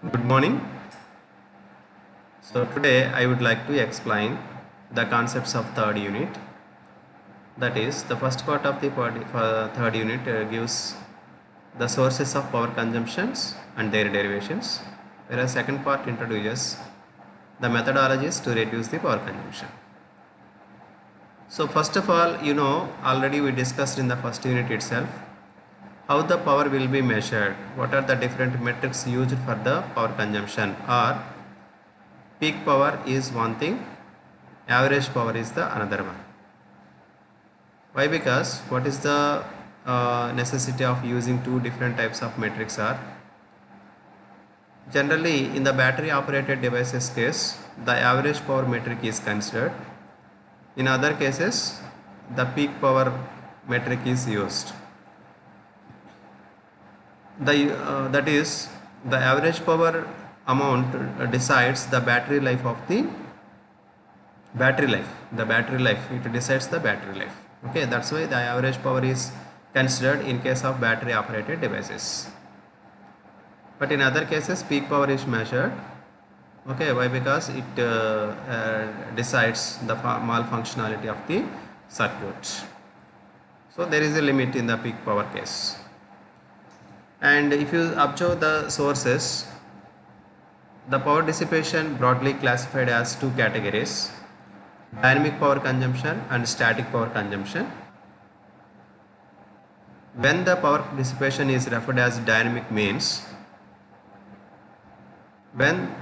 Good morning. So today I would like to explain the concepts of third unit. That is, the first part of the third unit gives the sources of power consumptions and their derivations, whereas second part introduces the methodologies to reduce the power consumption. So first of all, already we discussed in the first unit itself how the power will be measured, what are the different metrics used for the power consumption, or peak power is one thing, average power is the another one. Why? Because what is the necessity of using two different types of metrics are generally in the battery operated devices case the average power metric is considered. In other cases the peak power metric is used. That is, the average power amount decides the battery life of the battery life. It decides the battery life. Okay, that's why the average power is considered in case of battery operated devices. But in other cases peak power is measured. Okay, why? Because it decides the malfunctionality of the circuit. So there is a limit in the peak power case. And if you observe the sources, the power dissipation broadly classified as two categories: dynamic power consumption and static power consumption. When the power dissipation is referred as dynamic means when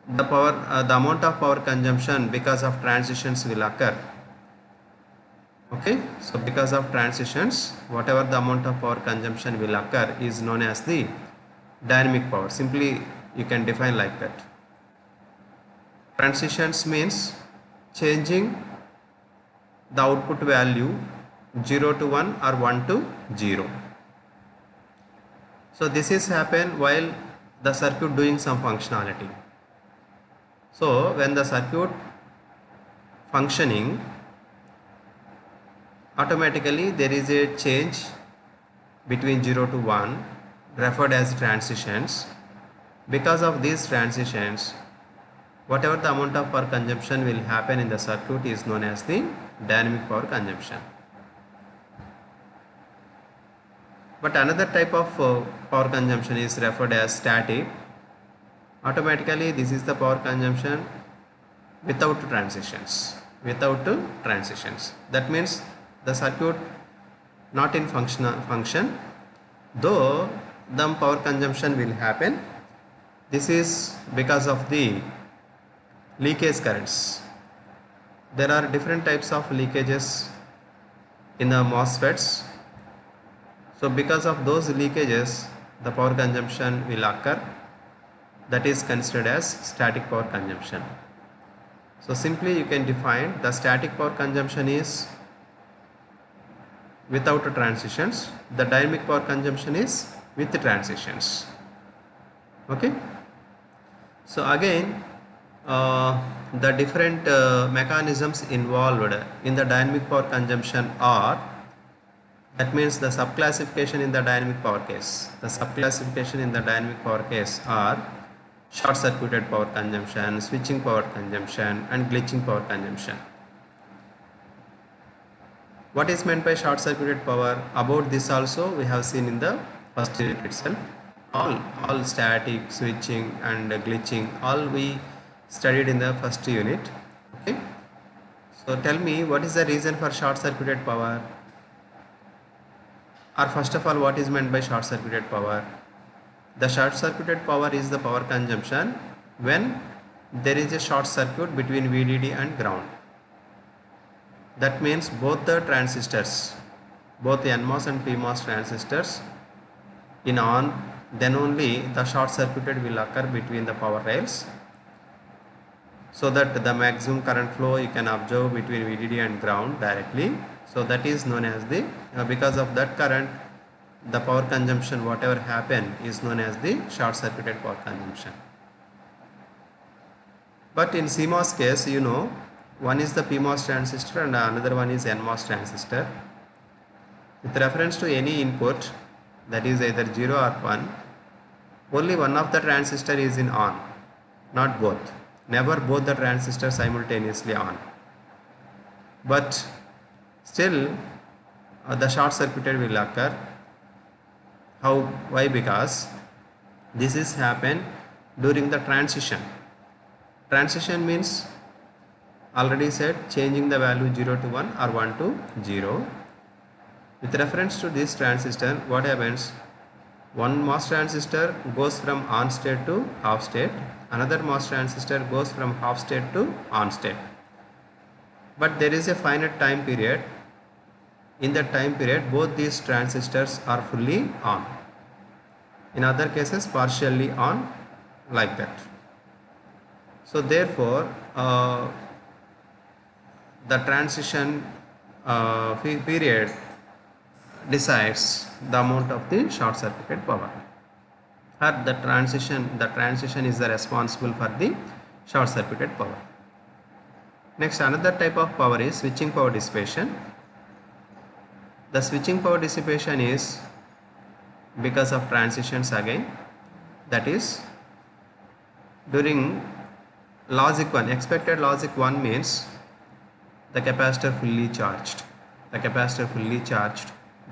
the amount of power consumption because of transitions will occur. Okay, so because of transitions, whatever the amount of power consumption will occur is known as the dynamic power. Simply you can define like that. Transitions means changing the output value 0 to 1 or 1 to 0. So this is happen while the circuit doing some functionality. So when the circuit functioning, automatically there is a change between 0 to 1 referred as transitions. Because of these transitions, whatever the amount of power consumption will happen in the circuit is known as the dynamic power consumption. But another type of power consumption is referred as static. Automatically this is the power consumption without transitions. That means the circuit not in function, though the power consumption will happen. This is because of the leakage currents. There are different types of leakages in the MOSFETs. So because of those leakages the power consumption will occur. That is considered as static power consumption. So simply you can define the static power consumption is without transitions, the dynamic power consumption is with transitions. Okay, so again the different mechanisms involved in the dynamic power consumption are, that means the subclassification in the dynamic power case. The subclassification in the dynamic power case are short circuited power consumption, switching power consumption, and glitching power consumption. What is meant by short circuited power? About this also we have seen in the first unit itself. All static, switching and glitching, all we studied in the first unit. Okay, so tell me, what is the reason for short circuited power? Or first of all, what is meant by short circuited power? The short circuited power is the power consumption when there is a short circuit between VDD and ground. That means both the transistors, both the NMOS and PMOS transistors in on, then only the short circuited will occur between the power rails, so that the maximum current flow you can observe between VDD and ground directly. So that is known as the, because of that current, the power consumption whatever happen is known as the short circuited power consumption. But in CMOS case, one is the PMOS transistor and another one is NMOS transistor. With reference to any input, that is either 0 or 1, only one of the transistor is in on, not both. Never both the transistors simultaneously on. But still the short circuited will occur. How? Why? Because this is happen during the transition. Transition means, already said, changing the value 0 to 1 or 1 to 0. With reference to this transistor, what happens? One MOS transistor goes from on state to off state, another MOS transistor goes from off state to on state. But there is a finite time period. In that time period, both these transistors are fully on. In other cases, partially on, like that. So therefore, the transition period decides the amount of the short circuited power, or the transition is the responsible for the short circuited power. Next, another type of power is switching power dissipation. The switching power dissipation is because of transitions again, that is during logic 1. Expected logic 1 means the capacitor fully charged.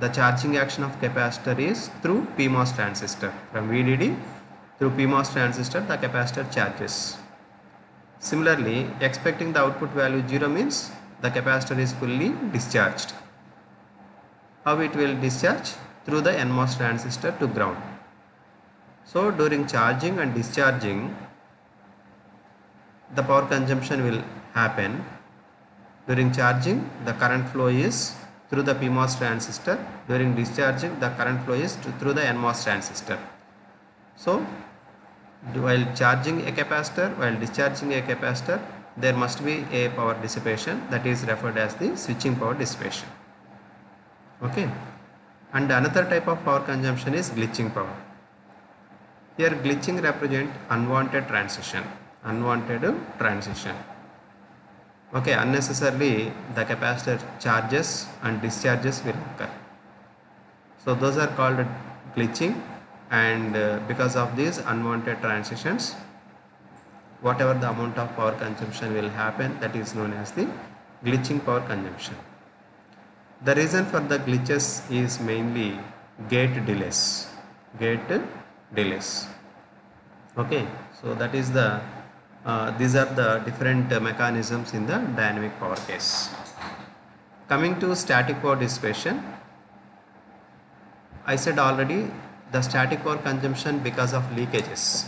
The charging action of capacitor is through PMOS transistor. From VDD through PMOS transistor, the capacitor charges. Similarly, expecting the output value 0 means the capacitor is fully discharged. How it will discharge? Through the NMOS transistor to ground. So during charging and discharging, the power consumption will happen. During charging, the current flow is through the PMOS transistor. During discharging, the current flow is through the NMOS transistor. So while charging a capacitor, while discharging a capacitor, there must be a power dissipation, that is referred as the switching power dissipation. Okay. And another type of power consumption is glitching power. Here glitching represent unwanted transition. Okay, unnecessarily the capacitor charges and discharges will occur. So those are called glitching, and because of these unwanted transitions, whatever the amount of power consumption will happen, that is known as the glitching power consumption. The reason for the glitches is mainly gate delays. Okay, so that is the these are the different mechanisms in the dynamic power case. Coming to static power dissipation, I said already, the static power consumption because of leakages.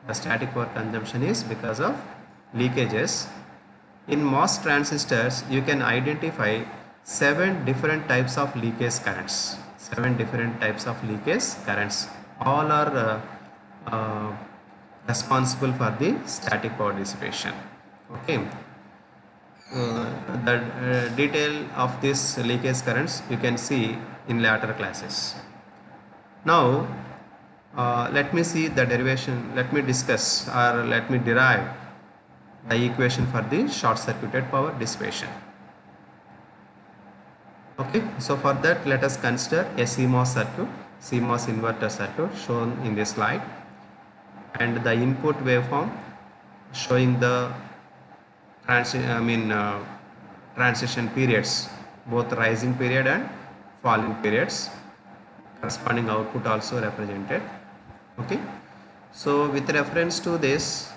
The static power consumption is because of leakages. In MOS transistors, you can identify 7 different types of leakage currents. All are responsible for the static power dissipation. Okay. The detail of this leakage currents you can see in later classes. Now let me see the derivation. Let me discuss, or let me derive the equation for the short circuited power dissipation. Okay, so for that, let us consider a CMOS inverter circuit shown in this slide, and the input waveform showing the transition periods, both rising period and falling periods. Corresponding output also represented. Okay, so with reference to this,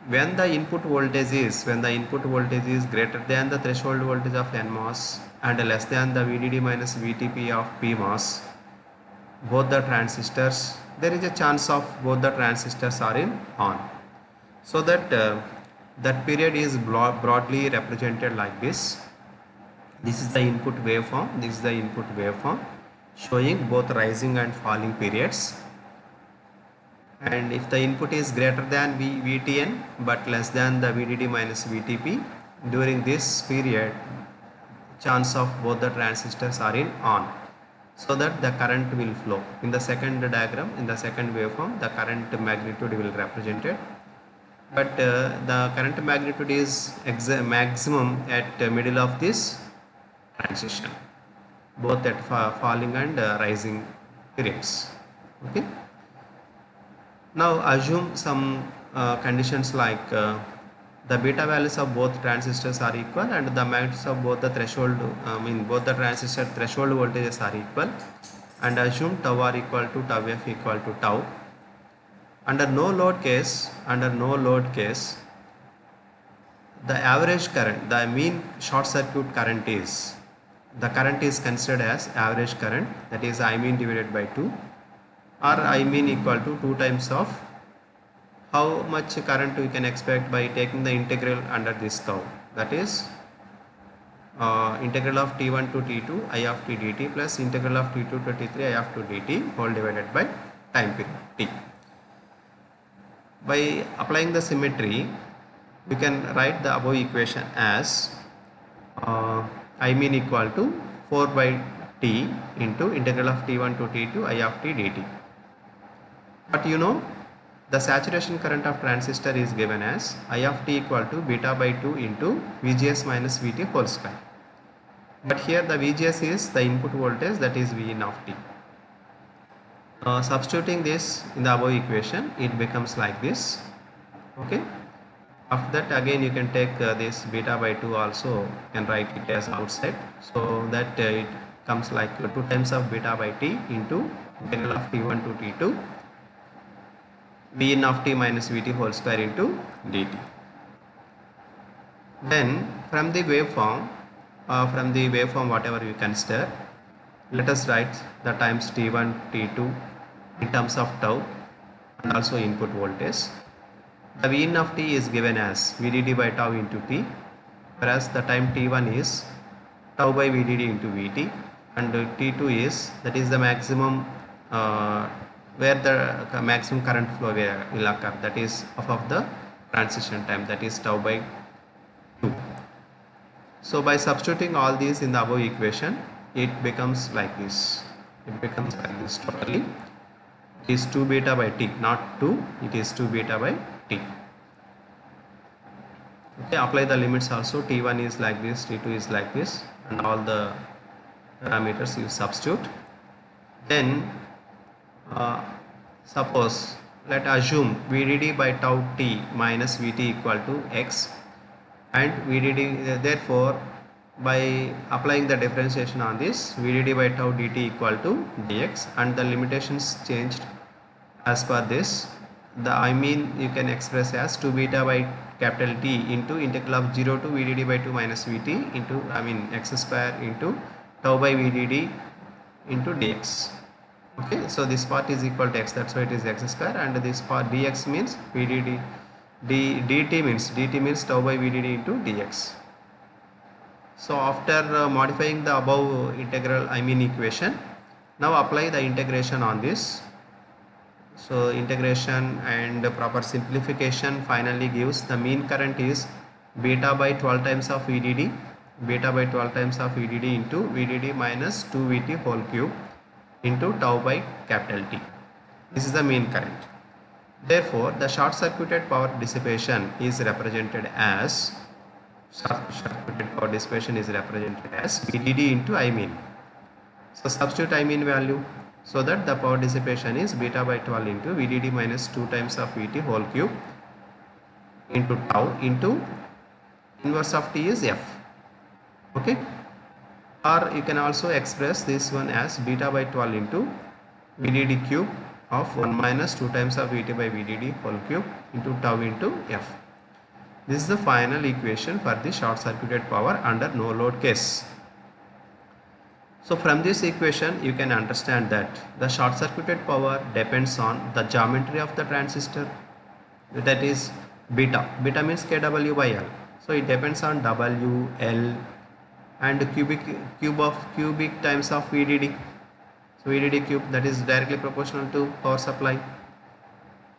when the input voltage is greater than the threshold voltage of NMOS and less than the VDD minus VTP of PMOS, both the transistors, there is a chance of both the transistors are in on. So that that period is broadly represented like this. This is the input waveform showing both rising and falling periods. And if the input is greater than VTN but less than the VDD minus VTP, during this period, chance of both the transistors are in on, so that the current will flow. In the second diagram, in the second waveform, the current magnitude will represented, but the current magnitude is maximum at middle of this transition, both at falling and rising periods. Okay. Now assume some conditions like the beta values of both transistors are equal and the magnitudes of both the threshold, both the transistor threshold voltages are equal, and assume tau r equal to tau f equal to tau. Under no load case, the average current, the mean short circuit current is, the current is considered as average current, that is I mean divided by 2, or I mean equal to 2 times of how much current we can expect by taking the integral under this curve, that is integral of t1 to t2 I of t dt plus integral of t2 to t3 I of 2 dt whole divided by time period t. By applying the symmetry, we can write the above equation as I mean equal to 4 by t into integral of t1 to t2 I of t dt. But you know, the saturation current of transistor is given as I of t equal to beta by 2 into VGS minus VT whole square. But here the VGS is the input voltage, that is Vin of t. Substituting this in the above equation, it becomes like this. Okay. After that, again you can take this beta by 2 also, you can write it as outside, so that it comes like 2 times of beta by t into integral of t1 to t2 Vn of t minus Vt whole square into dt. Then from the waveform whatever we consider, let us write the times t1 t2 in terms of tau and also input voltage. The Vn of t is given as Vdd by tau into t, whereas the time t1 is tau by Vdd into Vt, and t2 is, that is the maximum where the maximum current flow will occur, that is of the transition time, that is tau by 2. So by substituting all these in the above equation, it becomes like this. Totally. It is 2 beta by t, not 2, it is 2 beta by t. Okay, apply the limits also. T1 is like this, T2 is like this, and all the parameters you substitute. Then suppose, let assume Vdd by tau t minus Vt equal to x, and Vdd, therefore by applying the differentiation on this, Vdd by tau dt equal to dx, and the limitations changed as per this. The I mean you can express as 2 beta by capital T into integral of 0 to Vdd by 2 minus Vt into x square into tau by Vdd into dx. Okay, so this part is equal to x, that's why it is x square, and this part dx means Vdd, dt means tau by Vdd into dx. So after modifying the above integral equation, now apply the integration on this. So integration and proper simplification finally gives the mean current is beta by 12 times of Vdd into Vdd minus 2 Vt whole cube into tau by capital T. This is the mean current. Therefore, the short circuited power dissipation is represented as Vdd into I mean. So substitute I mean value, so that the power dissipation is beta by 12 into Vdd minus 2 times of Vt whole cube into tau into inverse of T is f. Okay. Or you can also express this one as beta by 12 into Vdd cube of 1 minus 2 times of Vt by Vdd whole cube into tau into f. This is the final equation for the short circuited power under no load case. So from this equation you can understand that the short circuited power depends on the geometry of the transistor, that is beta. Beta means kW by L. So it depends on W, L, and cubic times of Vdd. So Vdd cube, that is directly proportional to power supply.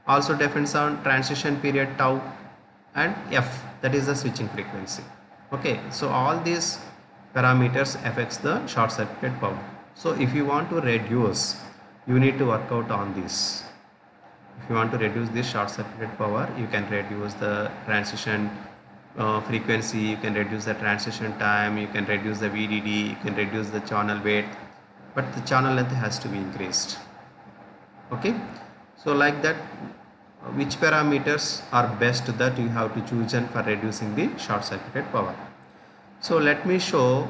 Also depends on transition period tau, and f, that is the switching frequency. Okay, so all these parameters affects the short circuited power. So if you want to reduce, you need to work out on this. If you want to reduce this short circuited power, you can reduce the transition frequency, you can reduce the transition time, you can reduce the VDD, you can reduce the channel weight, but the channel length has to be increased. Okay, so like that, which parameters are best, that you have to choose and for reducing the short circuited power. So let me show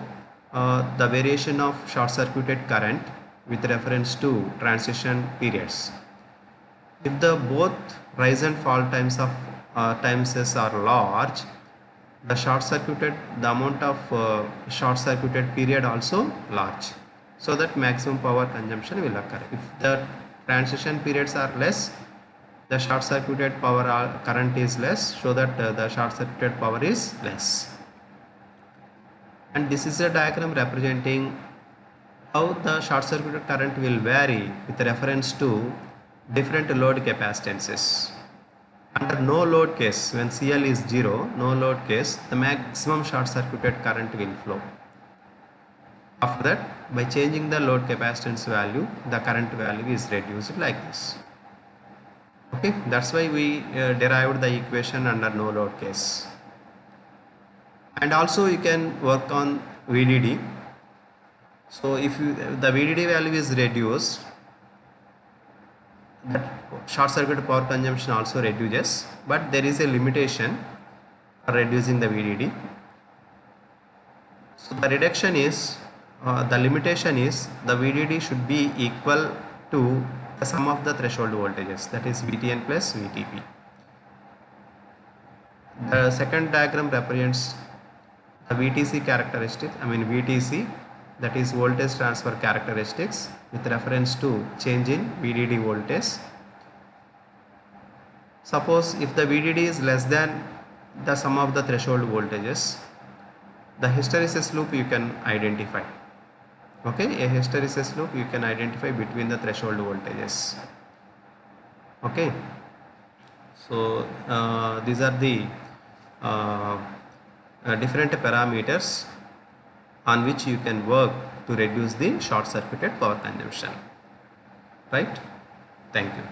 the variation of short circuited current with reference to transition periods. If the both rise and fall times of times are large, the amount of short circuited period also large, so that maximum power consumption will occur. If the transition periods are less, the short circuited power current is less, so that the short circuited power is less. And this is a diagram representing how the short circuited current will vary with reference to different load capacitances. Under no load case, when CL is 0, no load case, the maximum short circuited current will flow. After that, by changing the load capacitance value, the current value is reduced like this. Okay, that's why we derived the equation under no load case. And also you can work on VDD. So if the VDD value is reduced, that short circuit power consumption also reduces, but there is a limitation for reducing the VDD. So the reduction is the limitation is the VDD should be equal to the sum of the threshold voltages, that is VTN plus VTP. The second diagram represents the VTC characteristic, VTC, that is voltage transfer characteristics with reference to change in VDD voltage. Suppose if the VDD is less than the sum of the threshold voltages, the hysteresis loop you can identify. Okay, a hysteresis loop you can identify between the threshold voltages. Okay, so these are the different parameters on which you can work to reduce the short circuited power consumption. Right? Thank you.